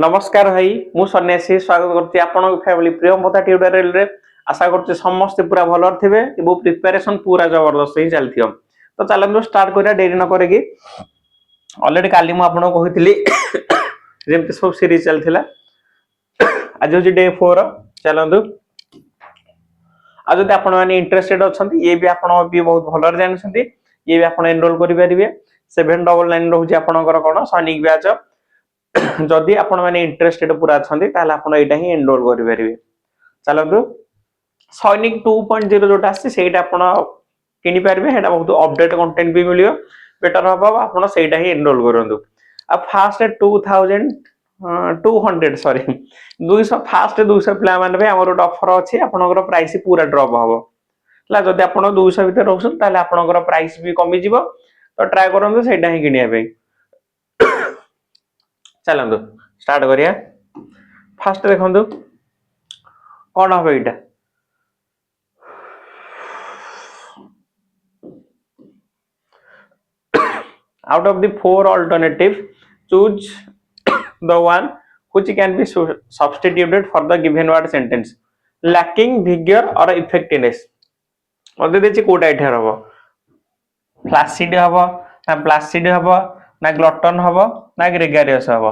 नमस्कार भाई मु सन्यासी स्वागत करती आपन फैमिली प्रियमता ट्यूटोरियल रे आशा करते समस्त पूरा भलर थिबे एबो प्रिपरेशन पूरा जबरदस्त ही चलथियो तो चलंदो स्टार्ट करिया देरी न करेगी ऑलरेडी काली मु आपन कहितली जेमते सब सीरीज चलथिला आज होची डे 4 चलंदो आज जदि आपन माने इंटरेस्टेड अछंती ये भी आपन भी बहुत भलर जानछंती ये भी आपन एनरोल करि परिबे 799 रहउची आपनकर कोन सैनिक बैच जदि आपण माने इंटरेस्टेड पूरा अछंती ताले आपण एटा ही एनरोल करि परिबे चलंतु सैनिक 2.0 जोटा आसी सेटा आपण किनि परिबे हेटा बहुत अपडेट कंटेंट भी मिलियो बेटर हबा आपण सेटा ही एनरोल करंतु आ फास्ट 200 सॉरी 200 फास्ट 200 प्लान माने बे हमर ऑफर अछि आपनकर प्राइस पूरा ड्रॉप हबो ला जदि आपण 200 भीतर रहउछन ताले आपनकर प्राइस भी कमी जिवो तो ट्राई करंतु सेटा ही किनिया बे चलंतु स्टार्ट करिया फास्ट देखंतु कोन हबे इटा out of the four alternative choose the one which can be substituted for the given word sentence lacking vigor or effectiveness मते देछि कोटा इठार हबो फ्लासिड हबो ना प्लासिड हबो ना ग्लटन हबो ना ग्रेगारियस हबो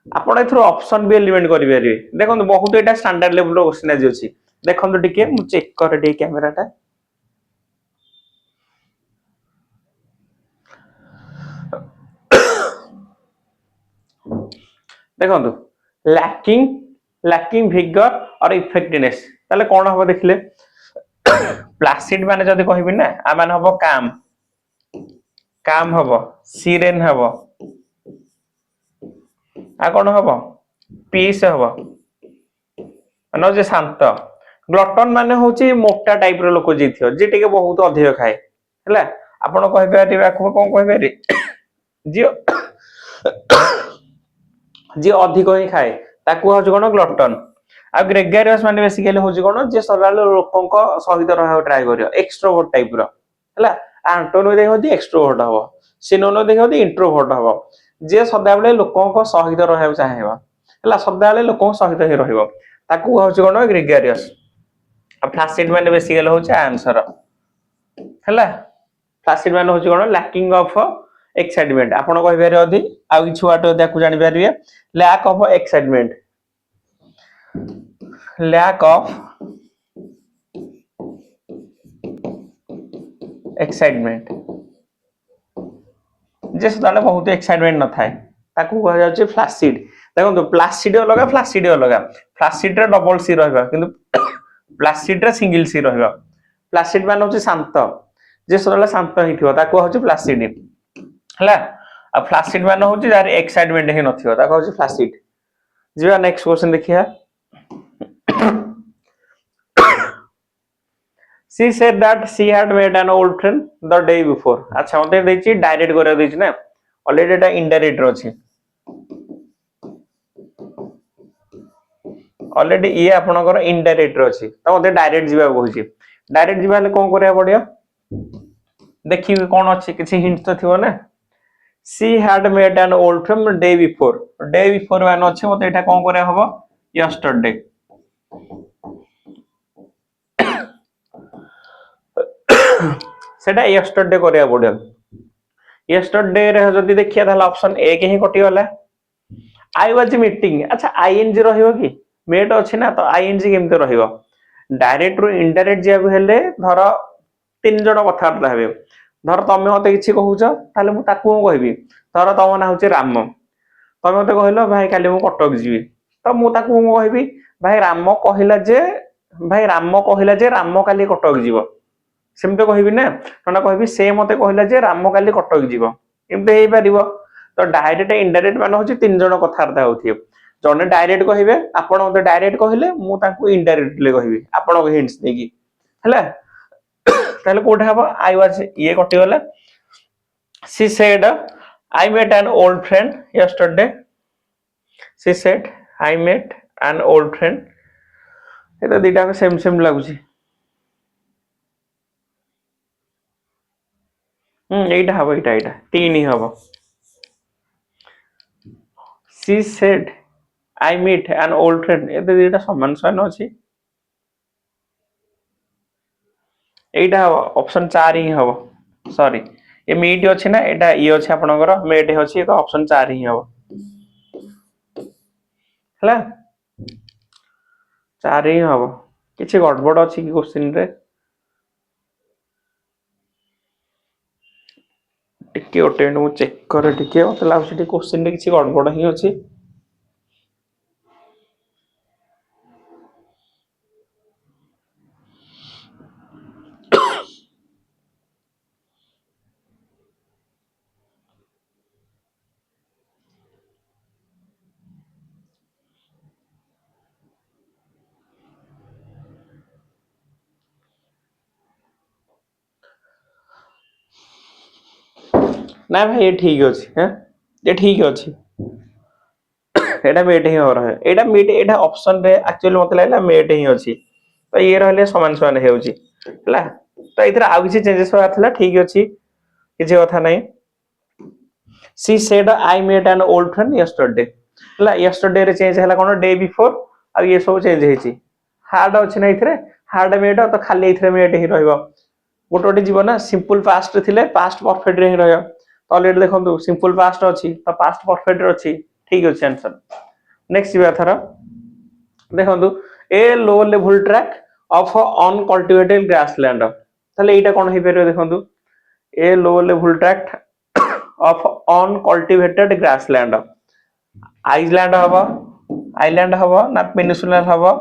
आपण एथरो ऑप्शन भी एलिमेंट करि परिबे देखंतु बहुत एटा स्टैंडर्ड लेवल रो क्वेश्चन आज अछि देखंतु टिके मु चेक करे टे कैमराटा देखंतु लैकिंग विगर और इफेक्टिवनेस ताले कोन हबो देखले प्लासिड माने जदी कहबी ना आ माने हबो काम हबो सीरेन हबो आ कोन हबो पीस हबो माने जे शांत ग्लटन माने होची मोटा टाइप रो लोक जिथियो जे टिके बहुत अधिक खाए हला आपण कहबे आटिबा कोन कहबे जियो जे अधिक ही खाए ताकू होची कोन ग्लटन आ ग्रेगारियस माने बेसिकली होची कोन जे सदाल लोकंक सहित रहा ट्राई करियो एक्सट्रोवर्ट टाइप रो हला एंटोनो दे होती एक्सट्रोवर्ट हबो सिनोनो दे होती इंट्रोवर्ट हबो जे सदाबले लोकंक सहित रहा चाहेबा हला सदाले लोकंक सहित ही रहइबो ताकू होची कोन ग्रेगारियस आ फ्लासिड माने बेसिकली होची आंसर हला फ्लासिड माने होची कोन लैकिंग ऑफ एक्साइटमेंट आपण कहि बेरे अधि आ किछु वाट देखु जानि परिबे lack of excitement lack of excitement जे सदाले बहुत एक्साइटमेंट न थाए ताकू कह जाउची फ्लासिड देखो प्लासिड अलगा फ्लासिड रे डबल सी रहबा किंतु प्लासिड रे सिंगल सी रहबा प्लासिड मान होची शांत जे सदाले शांत हिथिबो ताकू होची प्लासिड हला आ फ्लासिड मान होची जार एक्साइटमेंट हे नथिबो ताकू होची फ्लासिड जीवा नेक्स्ट क्वेश्चन देखिया she said that she had met an old friend the day before अच्छा मते देछि डायरेक्ट करे देछि ना ऑलरेडी एटा इनडायरेक्ट रो अछि ऑलरेडी ये आपनकर इनडायरेक्ट रो अछि त मते डायरेक्ट जीवा कहूछि डायरेक्ट जीवा ले कोन करिया पडियो देखि कोन अछि किछि हिंट तो थिबो ना she had met an old friend day before मान अछि मते एटा कोन करिया हबो yesterday सेटा yesterday करिया पडियो yesterday रे जदी देखिया ताला ऑप्शन ए के ही कटि गला I was meeting अच्छा ing रहिबो कि मेट अछि ना तो ing केमते रहिबो डायरेक्ट रो इनडायरेक्ट जे हेले धर तीन जण कथा हेबे धर तमे मते किछि कहूछ ताले मु ताकू कहबी धर तम ना होची राम तमे मते कहलो भाई काली मु कटक जीवी तो मु ताकू कहबी भाई राम कहिला जे राम काली कटक जीवो सेमते कहबी ना तोना कहबी से मते कहला जे राम काली कटक जीवो एमते हेई परिबो तो डायरेक्ट इनडायरेक्ट मान होची तीन जण कथार्था होथियो जने डायरेक्ट कहिबे आपण मते डायरेक्ट कहिले मु ताकू इनडायरेक्टली कहबी आपण को हिंट्स देगी हला ताले कोठा हबो आई वाज ये कटि गला she said I met an old friend yesterday she said I met an old friend Etah दिटा same लागुची एटा हबो एटा तीन ही हबो she said I meet an old friend ए दुईटा समान समान अछि एटा ऑप्शन 4 ही हबो सॉरी ये मीट अछि ना एटा ई अछि आपनकर मेट अछि तो ऑप्शन 4 ही हबो हला 4 ही हबो किछि गड़बड़ अछि कि क्वेश्चन रे टिके ओटे मु चेक करे टिके मते लागुछि टिके क्वेश्चन रे किछि गड़बड़ ही अछि ना भाई ये ठीक अछि हैं ये ठीक अछि एटा मेट ही हो रहा है एटा मीट एटा ऑप्शन रे एक्चुअली मते लागला मेट ही अछि तो ये रहले समान समान हेउची हला तो इधर आ किछि चेंजेस होआ थला ठीक अछि किछि कथा नै she said I met an old friend yesterday हला यस्टरडे रे चेंज हला कोन डे बिफोर आ ये सब चेंज हेची हार्ड अछि नै इथरे हार्ड मेट तो खाली इथरे मेट ही रहइबो गोटे गोटे जीवन ना सिंपल पास्ट थिले पास्ट परफेक्ट रे ही रहयो तो ऑलरेडी देखंतु सिंपल पास्ट अछि तो पास्ट परफेक्ट रे अछि ठीक अछि आंसर नेक्स्ट जीवा थरा देखंतु a low level track of uncultivated grassland ताले एटा कोन हे परबे देखंतु a low level track of uncultivated grassland island हबो आइलैंड हबो ना पेनिनसुलर हबो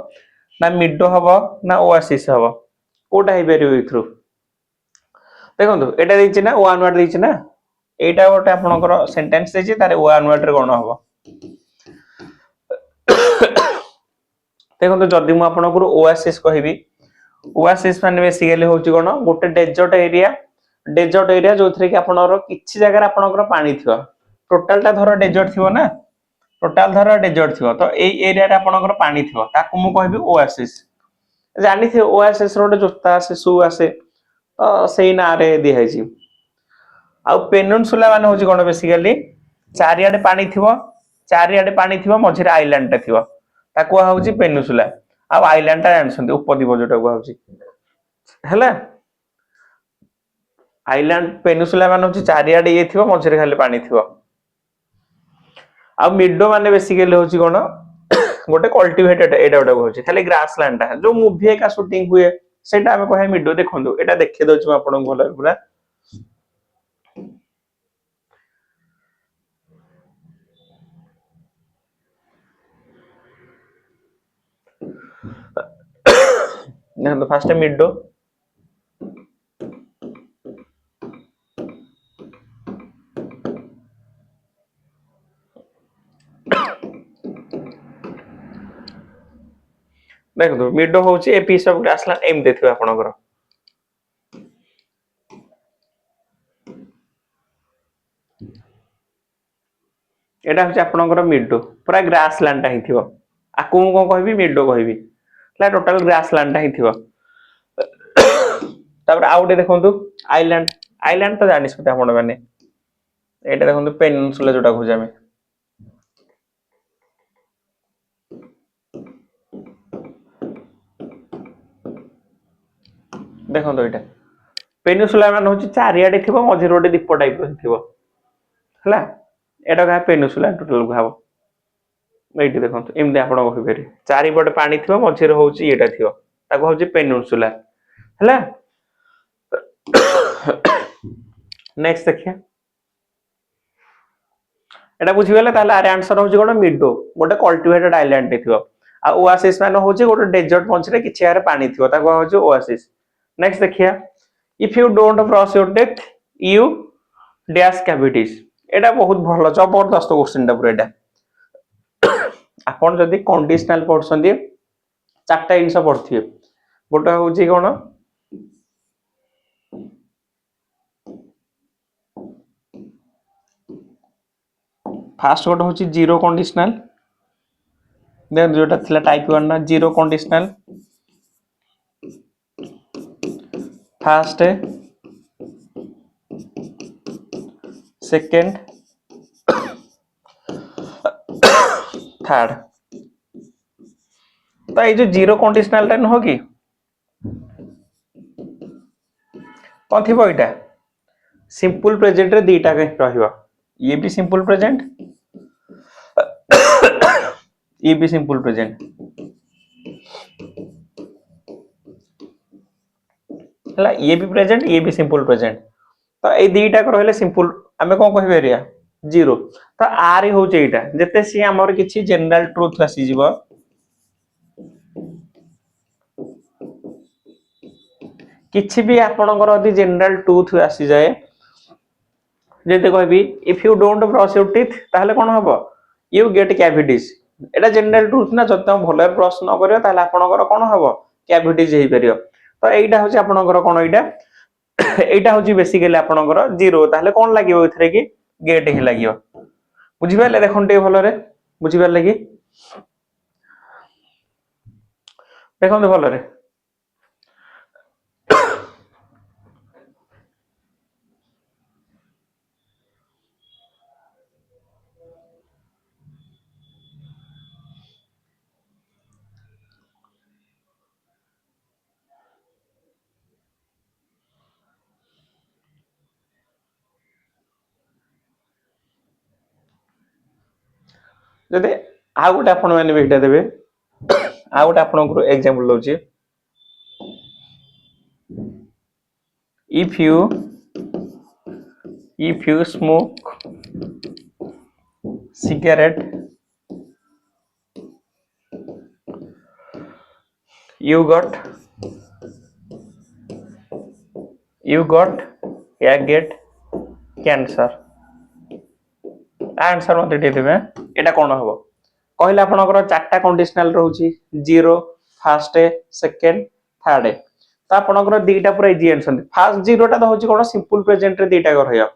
ना मिडो हबो ना ओएसिस हबो कोटा हे परबे इथ्रु देखंतु एटा दैछि ना वन वर्ड दैछि ना एटा गोटे आपनकर सेंटेंस दैछि तारे वन वर्ड रे कोन हबो देखो जदि मु आपन ओएसिस कहबी ओएसिस माने बेसिकली होची कोन गोटे डेजर्ट एरिया जो थरे कि आपनर किछि जगह आपनकर पानी थिबो टोटल ता धर डेजर्ट थिबो ना टोटल धर डेजर्ट थिबो तो एई एरिया रे आपनकर पानी थिबो ताकू मु कहबी ओएसिस जानि थे ओएसिस रो जोता से सु आसे तो सेई ना रे दि हैछि आ पेनिनसुला माने होची कोन बेसिकली चारियाडे पानी थिबो मझिरे आइलैंड टा थिबो ताकू होची पेनिनसुला आ आइलैंड टा जानछन्ती उपद्वीप जोटा को होची हैला आइलैंड पेनिनसुला माने होची चारियाडे ये थिबो मझिरे खाली पानी थिबो आ मिडो माने बेसिकली होची कोन गोटे कल्टिवेटेड एटा गोटा होची खाली ग्रासलैंड टा जो मूवी एका शूटिंग हुए सेटा हमें कहे मिडो देखंतु एटा देखे दोछ म आपन भलो पूरा देखो फर्स्ट मिडो देखो मिडो होची ए पीस ऑफ ग्रासलैंड एम देखिबा आपनकर एटा होची आपनकर मिडो पूरा ग्रासलैंड टा ही थिबो आकु को कहबी मिडो कहबी ला टोटल ग्रासलैंड टा ही थिबो तापर आउटे देखंतु आइलैंड आइलैंड तो जानिस पते आपण माने एटा देखंतु पेनिनसुला जोटा खोजामे देखंतु एटा पेनिनसुला मान होची चारियाडे थिबो मझिर रोटे दीप टाइप रो थिबो हला एटा का पेनिनसुला टोटल भाबो एठी देखंतु एमदे आपण कहि बेरी चारि पटे पानी थिबो मझिर होची एटा थिबो ताको होची पेनिनसुला हला नेक्स्ट देखिया एटा बुझी गेले ताले आरे आंसर होची कोन मिडो गोटे कल्टिवेटेड आइलैंड टे थिबो आ ओएसिस माने होची गोटे डेजर्ट पहुंचले किछि आरे पानी थिबो ताको होची ओएसिस नेक्स्ट देखिया if you don't brush your teeth you dash cavities एटा बहुत भलो जबरदस्त क्वेश्चन टा पूरा एटा आपण जदी कंडीशनल पढछन्ती चारटा इनस पढथिए गोटे होची कोन फास्ट गोटे होची जीरो कंडीशनल देन जोटा थिला टाइप 1 ना zero conditional fast second third तो ये जो जीरो कंडीशनल टा नुह कि कौन थी यहाँ सिंपल प्रेजेंट रे दीटा रहिबो ये भी सिंपल प्रेजेंट ये भी सिंपल प्रेजेंट हला ये भी प्रेजेंट ये भी सिंपल प्रेजेंट तो ए दीटा को रहले सिंपल आमे कोन कहि बेरिया जीरो तो आर होचे एटा जते सी हमर किछि जनरल ट्रुथ आसी जीवो किछि भी आपनकर यदि जनरल ट्रुथ आसी जाए जेते कहबी if you don't brush your teeth ताहले कोन हबो you get cavities Etah general truth ना जते हम भले ब्रश न करियो ताहले आपनकर कोन हबो कैविटीज हेई परियो तो एटा होची आपनकर कोन एटा एटा होची बेसिकली आपनकर जीरो ताहले कोन लागिवो इथरे कि गेट ही लागिवो बुझि पाले देखन टे भलो रे बुझि पाले कि देखन भलो रे जदे आ गोटे आपण माने बेटा देबे आ गोटे आपण को एग्जांपल लौची if you smoke cigarette you got get cancer answer मते दे देबे एटा कोन हबो कहले आपनकर चारटा कंडीशनल रहउची जीरो फर्स्ट सेकंड थर्ड तो आपनकर दीटा पूरा इजी आंसर फर्स्ट जीरोटा तो होची कोन सिंपल प्रेजेंट रे दीटा कर रहयो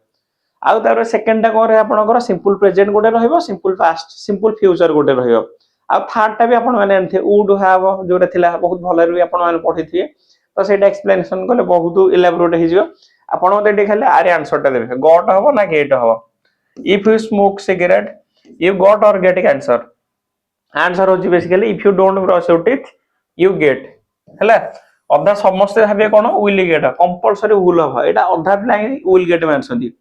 आउ तार सेकंड टा कोन रे आपनकर सिंपल प्रेजेंट गोटे रहइबो सिंपल पास्ट सिंपल फ्यूचर गोटे रहइबो आ थर्ड टा भी आपन माने एंथे वुड हैव जोटा थिला बहुत भले रे आपन माने पढिथिए तो सेटा एक्सप्लेनेशन करले बहुत इलैबोरेट हे जिवो आपन मते देखले आरे आंसर टा देबे गॉट हबो ना गेट हबो if you smoke cigarette you got or get cancer answer होची basically if you don't brush your teeth you get हैला अधा समस्त भाबे कोन will get कंपलसरी will हो एटा अधा लाइन will get मानसंदी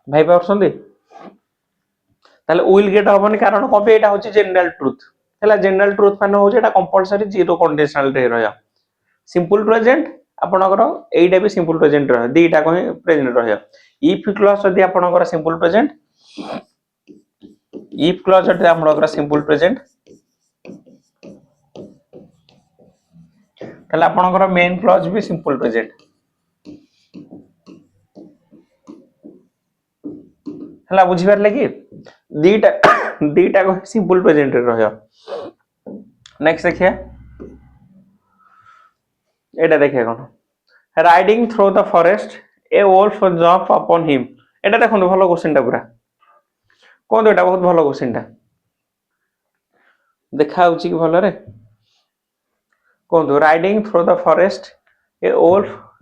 भाई परसंदी ताले will get होबनी कारण कबे एटा होची जनरल ट्रुथ हैला जनरल ट्रुथ माने होची एटा कंपलसरी जीरो कंडीशनल रे रहया सिंपल प्रेजेंट आपनकर एटा भी सिंपल प्रेजेंट रह दीटा को प्रेजेंट रहया इफ क्लॉज यदि आपनकर सिंपल प्रेजेंट इफ क्लॉज यदि आपनकर सिंपल प्रेजेंट तले आपनकर मेन क्लॉज भी सिंपल प्रेजेंट हला बुझी परले कि दीटा को सिंपल प्रेजेंट रहया नेक्स्ट देखिए एटा देखिए कोन riding through the forest a wolf jump upon him एटा देखो भलो क्वेश्चन टा पूरा कोन एटा बहुत भलो क्वेश्चन टा देखा होची कि भलो रे कोन riding through the forest a wolf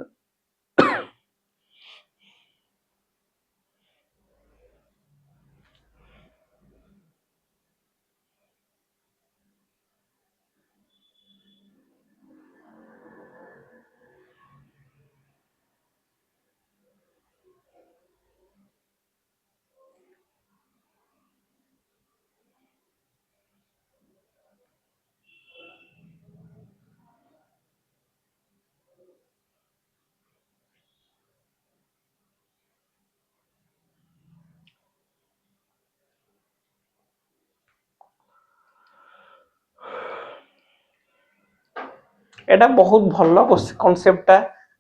एटा बहुत भलो कांसेप्ट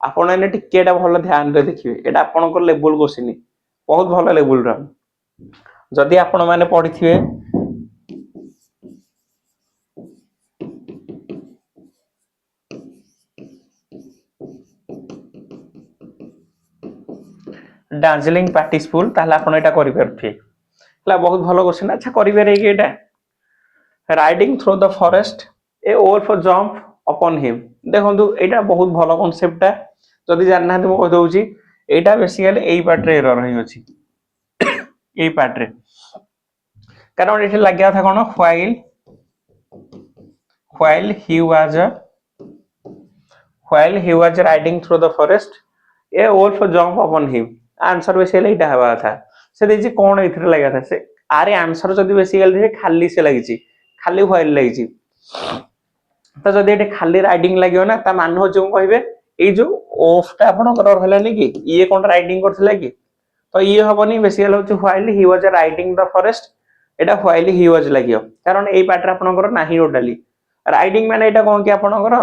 आपण एने टिके एटा भलो ध्यान रे देखिबे एटा आपण को लेवल क्वेश्चन बहुत भलो लेवल रा जदि आपण माने पढिथिबे दार्जिलिंग पार्टिसिपल ताहला आपण एटा करि परथि हला बहुत भलो क्वेश्चन अच्छा करि बेरे कि एटा riding through the forest a wolf jump upon him देखंतु एटा बहुत भलो कांसेप्ट जदि जानना मो कह दउची एटा बेसिकली एई पार्ट रे एरर रही अछि এই পার্ट रे कारण एठी लाग्या था कोन while he was riding through the forest a wolf jump upon him answer basically इटा हवा था से देछि कोन इथरे लाग्या था से आरे आंसर जदी बेसिकली खाली से लागिछि खाली while लागिछि तो जदी एठी खाली राइडिंग लागियो ना ता मान हो जो कहबे ए जो ऑफ ता आपण कर रहलानी कि ये कोन राइडिंग करथला कि तो ये हबनी बेसिकली होछि while he was riding the forest Etah while he was लागियो कारण ए पार्ट रे आपण कर नाही टोटली राइडिंग माने एटा कोन कि आपण कर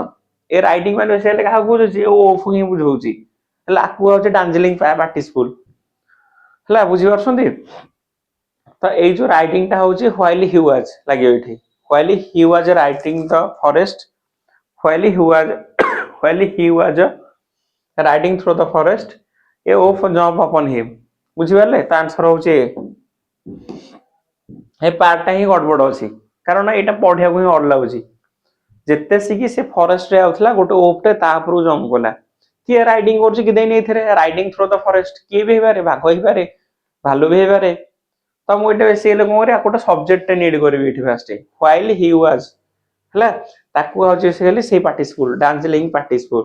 ए राइडिंग माने बेसिकली कहा बुझुछि ऑफ ही बुझौछि हला आकु होछि डांजलिंग पार्टिसिपल हला बुझि परछंती तो ए जो राइडिंग ता होछि while he was लागियो एठी while he was riding the forest while he was riding through the forest a wolf jump upon him बुझि परले त आंसर होछि ए पार्ट ता ही गडबड अछि कारण एटा पढिया को ही अड लागुछि जेते सिकी से फॉरेस्ट रे आउथला गोटे ओपटे ता ऊपर जंप कोला कि राइडिंग करछि कि देनी एथरे राइडिंग थ्रू द फॉरेस्ट की भी बारे भाग होई बारे भालू भी बारे तो मु एटा बेसी ले कोरे आकोटा सब्जेक्ट नीड करबी एठी फास्ट व्हाइल ही वाज हला ताकू आ जे से से participle dancing participle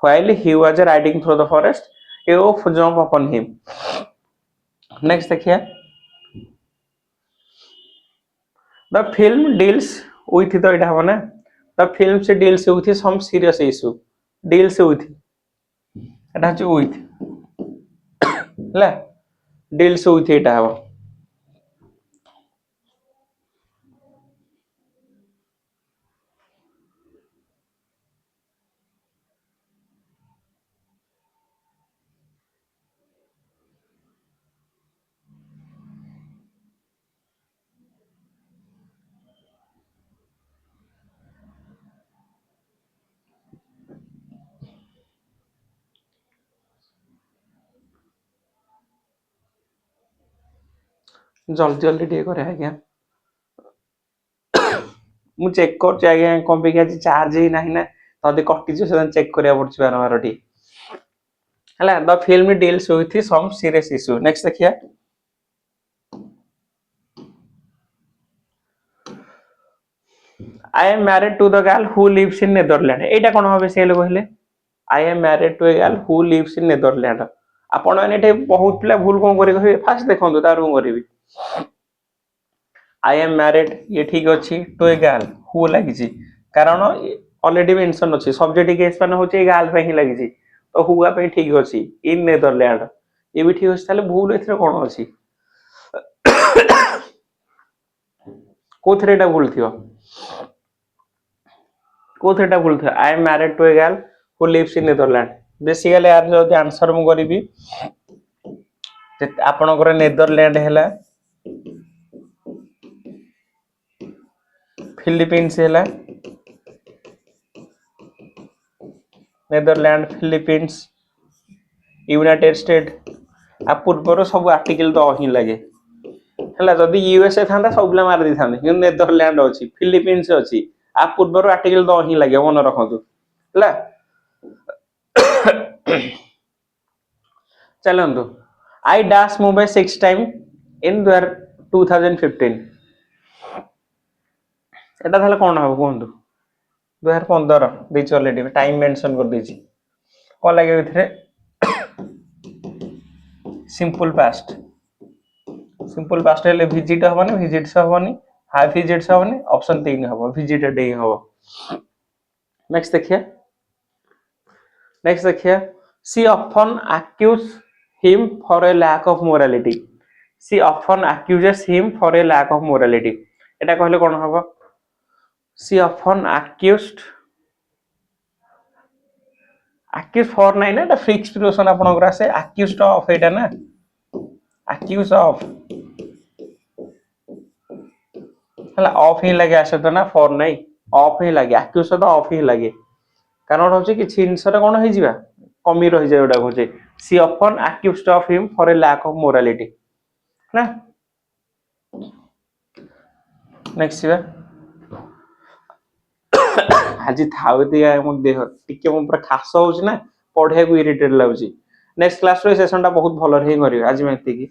while he was riding through the forest a of jump upon him next देखिए द फिल्म डील्स विथ तो इटा होना द फिल्म से deals with some serious issue deals with एटा छ विथ हला डील्स विथ एटा हो जल्दी जल्दी टे करे आज्ञा मु चेक कर आज्ञा कम पे आज चार्ज ही नाही ना तदे कटि जो से चेक करिया पड़छ बार बार टी हला the film deals with some serious issue next देखिया I am married to the girl who lives in Netherlands एटा कोन होबे से लोग कहले I am married to a girl who lives in Netherlands आपण माने एटे बहुत पिला भूल कोन करि कहबे फास्ट देखंतु तार कोन करिवि I am married ये ठीक अछि to a girl who लागिछि कारण ऑलरेडी मेंशन अछि सब्जेक्ट केस माने होछि गर्ल पे ही लागिछि तो हुआ पे ठीक अछि इन नेदरलैंड ये भी ठीक अछि ताले भूल एथरे कोन अछि कोथरेटा भूल थियो कोथरेटा भूल थियो I am married to a girl who lives in Netherland basically यार जो आंसर मु करिवि आपनकर नेदरलैंड हैला फिलीपींस हैला नेदरलैंड फिलीपींस यूनाइटेड स्टेट आ पूर्वर सब आर्टिकल तो ही लागे हला जदी यूएसए थांदा सबला मार दी थांदे कि नेदरलैंड अछि फिलीपींस अछि आ पूर्वर आर्टिकल तो ही लागे मन रखंतु हला चलंतु I dash Mumbai 6 time in 2015 एटा थाले कोन हो कोंतु 2015 देछ ऑलरेडी टाइम मेंशन कर देछि कोन लागे इथरे सिंपल पास्ट हेले विजिट हबनी विजिट्स हबनी हाई विजिट्स हबनी ऑप्शन 3 हबो विजिटेड ही हबो नेक्स्ट देखिए सी often accuse him for a lack of morality C often accuses him for a lack of morality एटा कहले कोन हबो सी often accused accused for नाही ना एटा फिक्स प्रिपोजिशन आपन ग्रा से accused of एटा ना accuse of हला ऑफ ही लगे आसे तो ना फॉर नहीं ऑफ ही लगे accuse तो ऑफ ही लगे कारण होचे कि छिनसरे कोन होई जिबा कमी रहि जाय ओडा होचे सी often accused of him for a lack of morality ना नेक्स्ट बा हाजी थावती हम देह टिके हम पूरा खास होउछ ना पढे को इरिटेट लागुची नेक्स्ट क्लास रे सेशन ता बहुत भलो रे करियो आज मैं एति की